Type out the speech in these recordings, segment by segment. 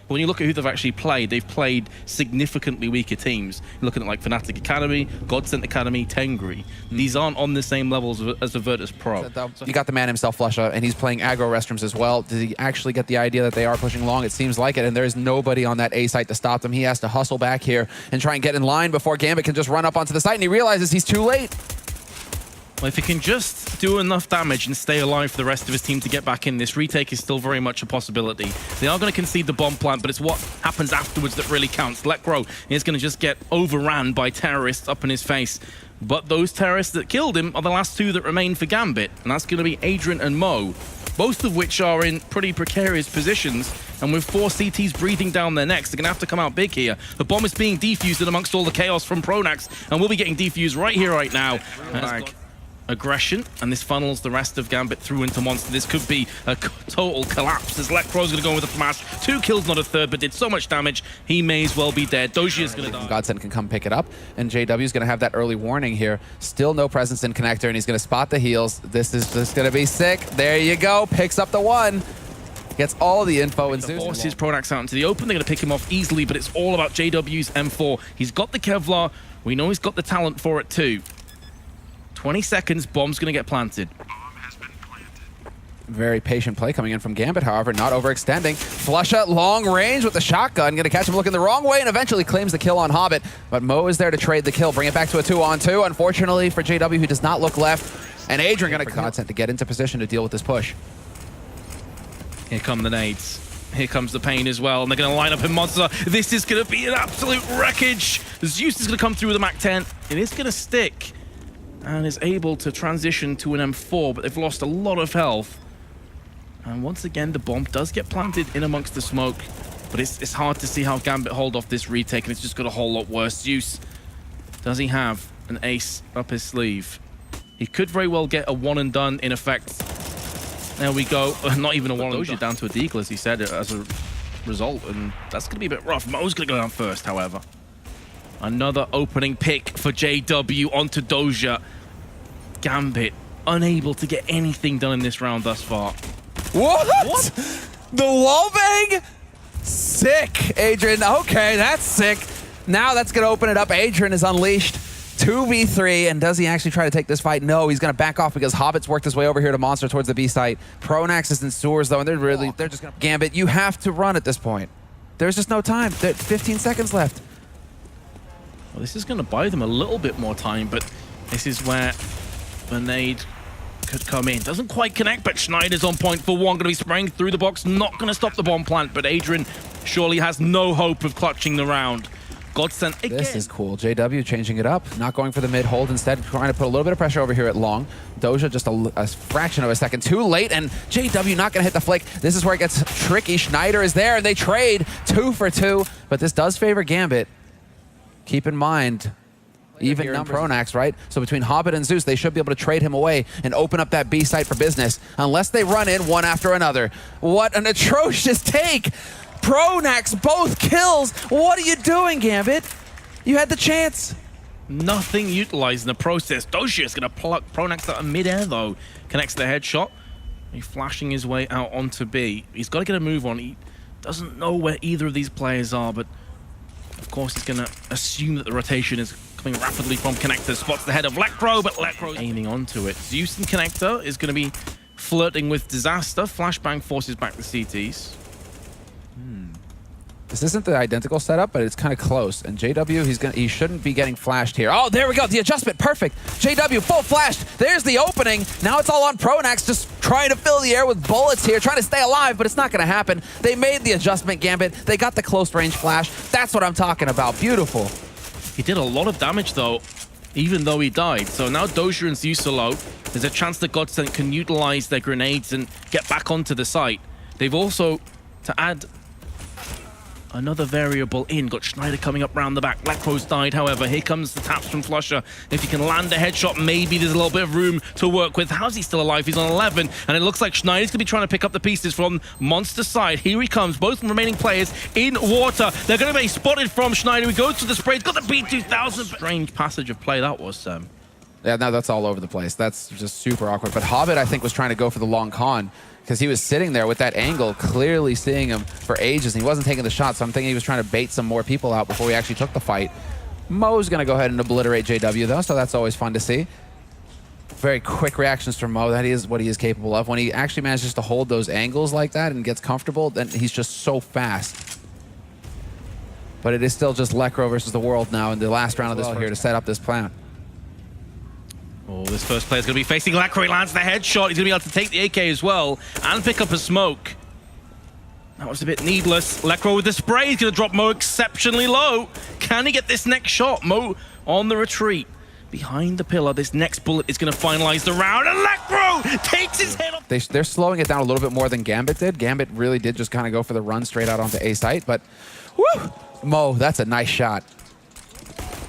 When you look at who they've actually played, they've played significantly weaker teams. You're looking at like Fnatic Academy, Godsent Academy, Tengri. These aren't on the same levels as the Virtus Pro. You got the man himself, flusha, and he's playing aggro restrooms as well. Did he actually get the idea that they are pushing long? It seems like it, and there's nobody on that A site to stop them. He has to hustle back here and try and get in line before Gambit can just run up onto the site, and he realizes he's too late. Well, if he can just do enough damage and stay alive for the rest of his team to get back in, this retake is still very much a possibility. They are going to concede the bomb plant, but it's what happens afterwards that really counts. Lekro is going to just get overran by terrorists up in his face. But those terrorists that killed him are the last two that remain for Gambit, and that's going to be AdreN and Mo, both of which are in pretty precarious positions. And with 4 CTs breathing down their necks, they're going to have to come out big here. The bomb is being defused in amongst all the chaos from pronax, and we'll be getting defused right here, right now. Aggression, and this funnels the rest of Gambit through into Monster. This could be a total collapse as Lekro's going to go in with a smash. 2 kills, not a third, but did so much damage, he may as well be dead. Dosia is going to die. Godsent can come pick it up, and JW is going to have that early warning here. Still no presence in connector, and he's going to spot the heals. This is just going to be sick. There you go. Picks up the 1. Gets all the info, and Zeus forces pronax out into the open. They're going to pick him off easily, but it's all about JW's M4. He's got the Kevlar. We know he's got the talent for it too. 20 seconds, bomb's going to get planted. Very patient play coming in from Gambit, however, not overextending. flusha, long range with the shotgun, going to catch him looking the wrong way and eventually claims the kill on HObbit. But Mo is there to trade the kill, bring it back to a 2-on-2. Unfortunately for JW, who does not look left. And AdreN going to Godsent to get into position to deal with this push. Here come the nades. Here comes the pain as well, and they're going to line up in Monster. This is going to be an absolute wreckage. Zeus is going to come through with a MAC-10. It is going to stick, and is able to transition to an M4, but they've lost a lot of health. And once again, the bomb does get planted in amongst the smoke, but it's hard to see how Gambit hold off this retake, and it's just got a whole lot worse. Zeus, does he have an ace up his sleeve? He could very well get a one and done in effect. There we go. Not even a one and done. Down to a deagle, as he said, as a result, and that's going to be a bit rough. Mo's going to go down first, however. Another opening pick for JW onto Dosia. Gambit unable to get anything done in this round thus far. What? The wallbang? Sick, AdreN. Okay, that's sick. Now that's going to open it up. AdreN is unleashed. 2v3, and does he actually try to take this fight? No, he's going to back off because HObbit's worked his way over here to Monster towards the B site. pronax is in sewers, though, and they're just going to... Gambit, you have to run at this point. There's just no time. There's 15 seconds left. Well, this is going to buy them a little bit more time, but this is where the nade could come in. Doesn't quite connect, but znajder's on point for 1. Going to be spraying through the box. Not going to stop the bomb plant, but AdreN surely has no hope of clutching the round. Godsent again. This is cool. JW changing it up. Not going for the mid hold. Instead, trying to put a little bit of pressure over here at long. Dosia just a fraction of a second too late, and JW not going to hit the flick. This is where it gets tricky. znajder is there, and they trade 2 for 2. But this does favor Gambit. Keep in mind, even numbers. pronax, right? So between HObbit and Zeus, they should be able to trade him away and open up that B site for business, unless they run in one after another. What an atrocious take! pronax, both kills! What are you doing, Gambit? You had the chance. Nothing utilized in the process. Dosia is going to pluck pronax out of midair, though. Connects the headshot. He's flashing his way out onto B. He's got to get a move on. He doesn't know where either of these players are, but of course he's going to assume that the rotation is coming rapidly from connector. Spots the head of Lekro, but Lekro's aiming onto it. Zeus and connector is going to be flirting with disaster. Flashbang forces back the CTs. This isn't the identical setup, but it's kind of close. And JW, he shouldn't be getting flashed here. Oh, there we go. The adjustment, perfect. JW, full flashed. There's the opening. Now it's all on pronax, just trying to fill the air with bullets here, trying to stay alive, but it's not going to happen. They made the adjustment, Gambit. They got the close range flash. That's what I'm talking about. Beautiful. He did a lot of damage, though, even though he died. So now Dosia and Zeus are low. There's a chance that Godsent can utilize their grenades and get back onto the site. They've also, to add another variable in, got znajder coming up round the back. Lekro's died, however. Here comes the taps from flusha. If he can land a headshot, maybe there's a little bit of room to work with. How's he still alive? He's on 11, and it looks like znajder's going to be trying to pick up the pieces from Monster side. Here he comes, both remaining players in water. They're going to be spotted from znajder. He goes to the spray. He's got the B2000. Strange passage of play that was, Sam. Yeah, no, that's all over the place. That's just super awkward. But HObbit, I think, was trying to go for the long con because he was sitting there with that angle, clearly seeing him for ages, and he wasn't taking the shot. So I'm thinking he was trying to bait some more people out before he actually took the fight. Mo's going to go ahead and obliterate JW, though, so that's always fun to see. Very quick reactions from Mo. That is what he is capable of. When he actually manages to hold those angles like that and gets comfortable, then he's just so fast. But it is still just Lekro versus the world now in the last round of this here to set up this plan. Oh, this first player is going to be facing Lekro. He lands the headshot. He's going to be able to take the AK as well and pick up a smoke. That was a bit needless. Lekro with the spray. He's going to drop Mo exceptionally low. Can he get this next shot? Mo on the retreat. Behind the pillar, this next bullet is going to finalize the round, and Lekro takes his head off. They're slowing it down a little bit more than Gambit did. Gambit really did just kind of go for the run straight out onto A site, but woo! Mo, that's a nice shot.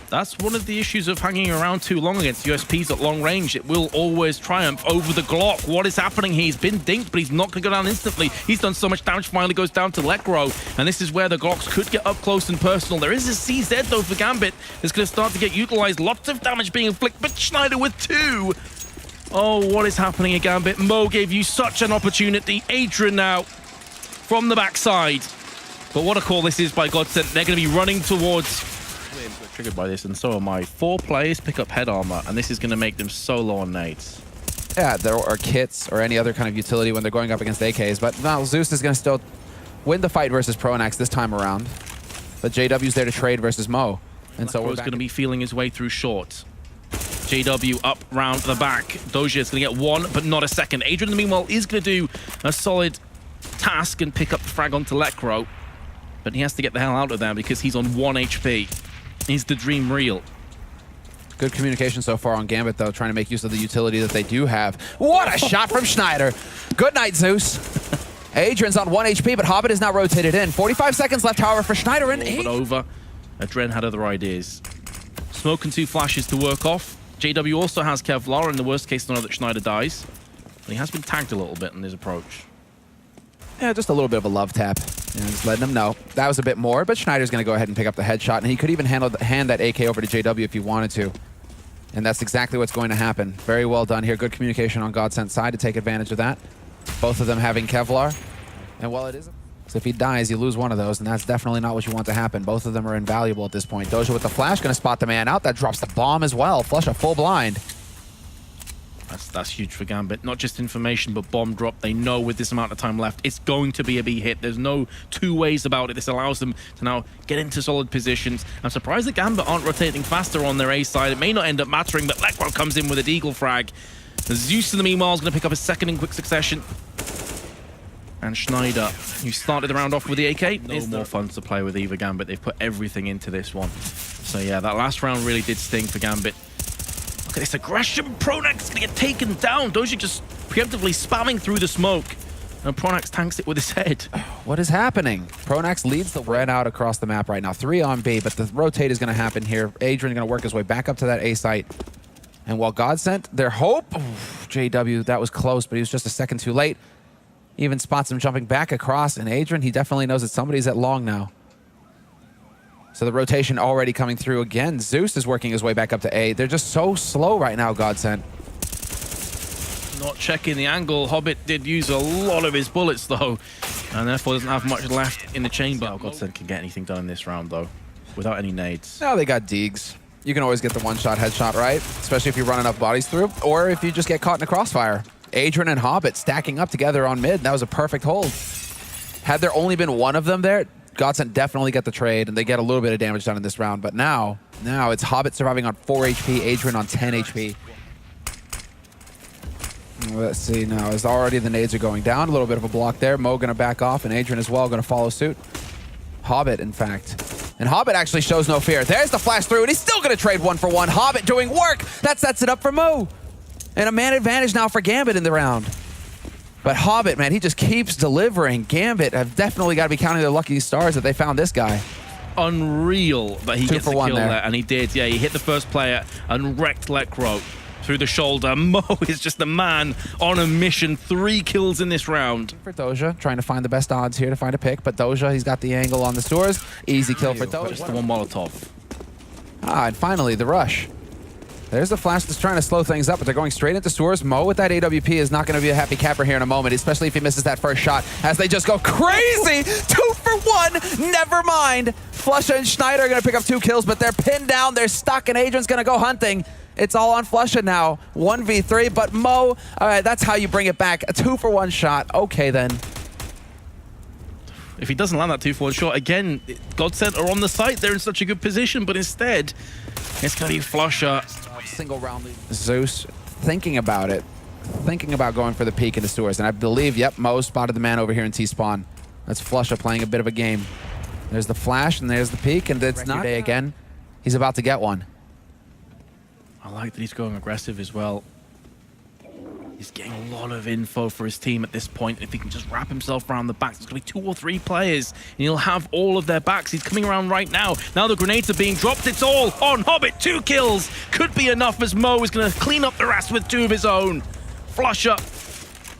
That's one of the issues of hanging around too long against USPs at long range. It will always triumph over the Glock. What is happening here? He's been dinked, but he's not going to go down instantly. He's done so much damage, finally goes down to Lekro, and this is where the Glocks could get up close and personal. There is a CZ, though, for Gambit. It's going to start to get utilized. Lots of damage being inflicted, but Znajder with 2. Oh, what is happening at Gambit? Mo gave you such an opportunity. AdreN now from the backside. But what a call this is by Godsent. They're going to be running towards... Triggered by this, and so am I. 4 players pick up head armor, and this is going to make them so low on nades. Yeah, there are kits or any other kind of utility when they're going up against AKs, but now Zeus is going to still win the fight versus pronax this time around. But JW's there to trade versus Mo. And so we're going to be feeling his way through short. JW up round the back. Dosia is going to get 1, but not a second. AdreN, meanwhile, is going to do a solid task and pick up the frag onto Lekro. But he has to get the hell out of there because he's on 1 HP. Is the dream real? Good communication so far on Gambit, though, trying to make use of the utility that they do have. What a shot from Znajder. Good night, Zeus. AdreN's on 1 HP, but HObbit is now rotated in. 45 seconds left, however, for Znajder. And over. AdreN had other ideas. Smoke and 2 flashes to work off. JW also has Kevlar, in the worst case scenario that Znajder dies. But he has been tagged a little bit in his approach. Yeah, just a little bit of a love tap. Yeah, just letting him know. That was a bit more, but Znajder's going to go ahead and pick up the headshot, and he could even hand that AK over to JW if he wanted to. And that's exactly what's going to happen. Very well done here. Good communication on Godsent's side to take advantage of that. Both of them having Kevlar. And while it isn't... So if he dies, you lose one of those, and that's definitely not what you want to happen. Both of them are invaluable at this point. Dosia with the flash, going to spot the man out. That drops the bomb as well. flusha full blind. That's huge for Gambit. Not just information, but bomb drop. They know with this amount of time left, it's going to be a B hit. There's no 2 ways about it. This allows them to now get into solid positions. I'm surprised that Gambit aren't rotating faster on their A side. It may not end up mattering, but Lekro comes in with a deagle frag. Zeus, in the meanwhile, is going to pick up his second in quick succession. And Znajder, who started the round off with the AK, no more fun to play with either Gambit. They've put everything into this one. So yeah, that last round really did sting for Gambit. Look at this aggression. pronax is going to get taken down. Dosia just preemptively spamming through the smoke. And pronax tanks it with his head. What is happening? pronax leads the red out across the map right now. 3 on B, but the rotate is going to happen here. AdreN going to work his way back up to that A site. And while Godsent, their hope... JW, that was close, but he was just a second too late. Even spots him jumping back across. And AdreN, he definitely knows that somebody's at long now. So the rotation already coming through again. Zeus is working his way back up to A. They're just so slow right now, Godsent. Not checking the angle. HObbit did use a lot of his bullets, though, and therefore doesn't have much left in the chamber. Godsent can get anything done in this round, though, without any nades. No, they got Deegs. You can always get the one-shot headshot, right? Especially if you run enough bodies through, or if you just get caught in a crossfire. AdreN and HObbit stacking up together on mid. That was a perfect hold. Had there only been one of them there, Godsent definitely get the trade, and they get a little bit of damage done in this round. But now it's HObbit surviving on 4 HP, AdreN on 10 HP. Let's see now, as already the nades are going down. A little bit of a block there. Mo going to back off, and AdreN as well going to follow suit. HObbit, in fact. And HObbit actually shows no fear. There's the flash through, and he's still going to trade 1 for 1. HObbit doing work. That sets it up for Mo. And a man advantage now for Gambit in the round. But HObbit, man, he just keeps delivering. Gambit have definitely got to be counting their lucky stars that they found this guy. Unreal that he gets the kill there. And he did. Yeah, he hit the first player and wrecked Lekro through the shoulder. Mo is just a man on a mission. 3 kills in this round. For Dosia, trying to find the best odds here to find a pick. But Dosia, he's got the angle on the sewers. Easy kill for Dosia. Just the one Molotov. Ah, and finally, the rush. There's the flash that's trying to slow things up, but they're going straight into stores. Mo with that AWP is not going to be a happy capper here in a moment, especially if he misses that first shot, as they just go crazy. 2 for 1. Never mind. flusha and znajder are going to pick up 2 kills, but they're pinned down. They're stuck, and AdreN's going to go hunting. It's all on flusha now. 1v3, but Mo, all right, that's how you bring it back. A 2 for 1 shot. Okay, then. If he doesn't land that 2 for 1 shot, again, Godsent are on the site. They're in such a good position, but instead, it's going to be flusha. Single round lead. Zeus thinking about it, thinking about going for the peek into stores, and I believe, yep, Mo spotted the man over here in T-spawn. That's flusha playing a bit of a game. There's the flash, and there's the peek, and it's not again. He's about to get one. I like that he's going aggressive as well. He's getting a lot of info for his team at this point. If he can just wrap himself around the backs, there's going to be 2 or 3 players, and he'll have all of their backs. He's coming around right now. Now the grenades are being dropped. It's all on HObbit. 2 kills. Could be enough, as Mo is going to clean up the rest with 2 of his own. flusha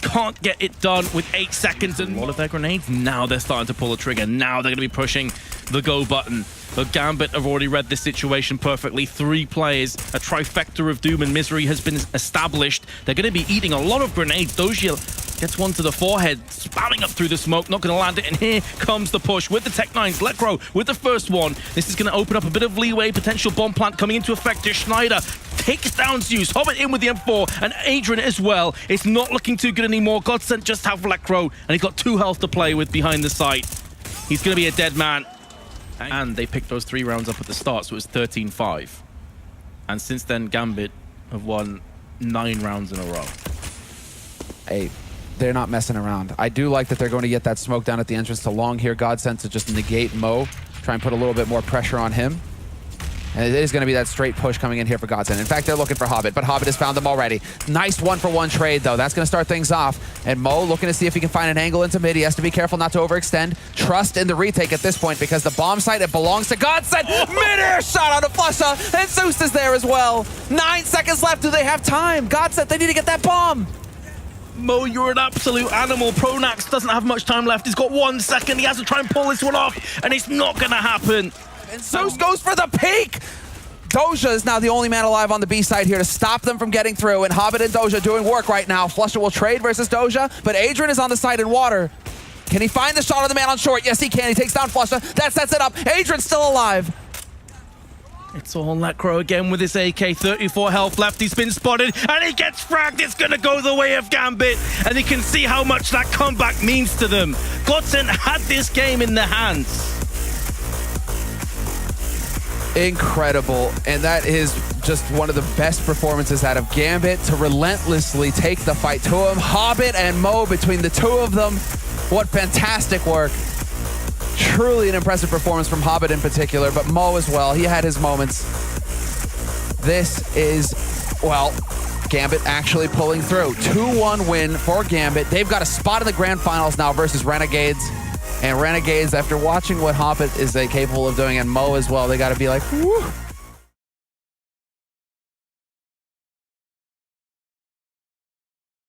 can't get it done with 8 seconds and all of their grenades. Now they're starting to pull the trigger. Now they're going to be pushing the go button. But Gambit have already read this situation perfectly. 3 players, a trifecta of doom and misery has been established. They're going to be eating a lot of grenades. Dosia gets one to the forehead, spamming up through the smoke, not going to land it. And here comes the push with the Tech-9s. Lekro with the first one. This is going to open up a bit of leeway. Potential bomb plant coming into effect. znajder takes down Zeus. HObbit in with the M4 and AdreN as well. It's not looking too good anymore. Godsent just have Lekro, and he's got 2 health to play with behind the site. He's going to be a dead man. And they picked those 3 rounds up at the start, so it was 13-5. And since then, Gambit have won 9 rounds in a row. Hey, they're not messing around. I do like that they're going to get that smoke down at the entrance to long here. Godsent to just negate Mo, try and put a little bit more pressure on him. And it is going to be that straight push coming in here for Godsent. In fact, they're looking for HObbit, but HObbit has found them already. Nice 1-for-1 trade, though. That's going to start things off. And Mo looking to see if he can find an angle into mid. He has to be careful not to overextend. Trust in the retake at this point, because the bomb site, it belongs to Godsent. Mid-air shot out of flusha, and Zeus is there as well. 9 seconds left. Do they have time? Godsent, they need to get that bomb. Mo, you're an absolute animal. Pronax doesn't have much time left. He's got 1 second. He has to try and pull this one off, and it's not going to happen. And Zeus goes for the peak! Dosia is now the only man alive on the B side here to stop them from getting through, and HObbit and Dosia doing work right now. flusha will trade versus Dosia, but AdreN is on the side in water. Can he find the shot of the man on short? Yes, he can. He takes down flusha. That sets it up. AdreN's still alive. It's all Lekro again with his AK. 34 health left. He's been spotted, and he gets fragged. It's going to go the way of Gambit, and you can see how much that comeback means to them. Godsent had this game in their hands. Incredible, and that is just one of the best performances out of Gambit to relentlessly take the fight to him. HObbit and Mo, between the 2 of them, what fantastic work. Truly an impressive performance from HObbit in particular, but Mo as well. He had his moments. This is, well, Gambit actually pulling through. 2-1 win for Gambit. They've got a spot in the grand finals now versus Renegades. And Renegades, after watching what HObbit is capable of doing, and Mo as well, they got to be like, whew.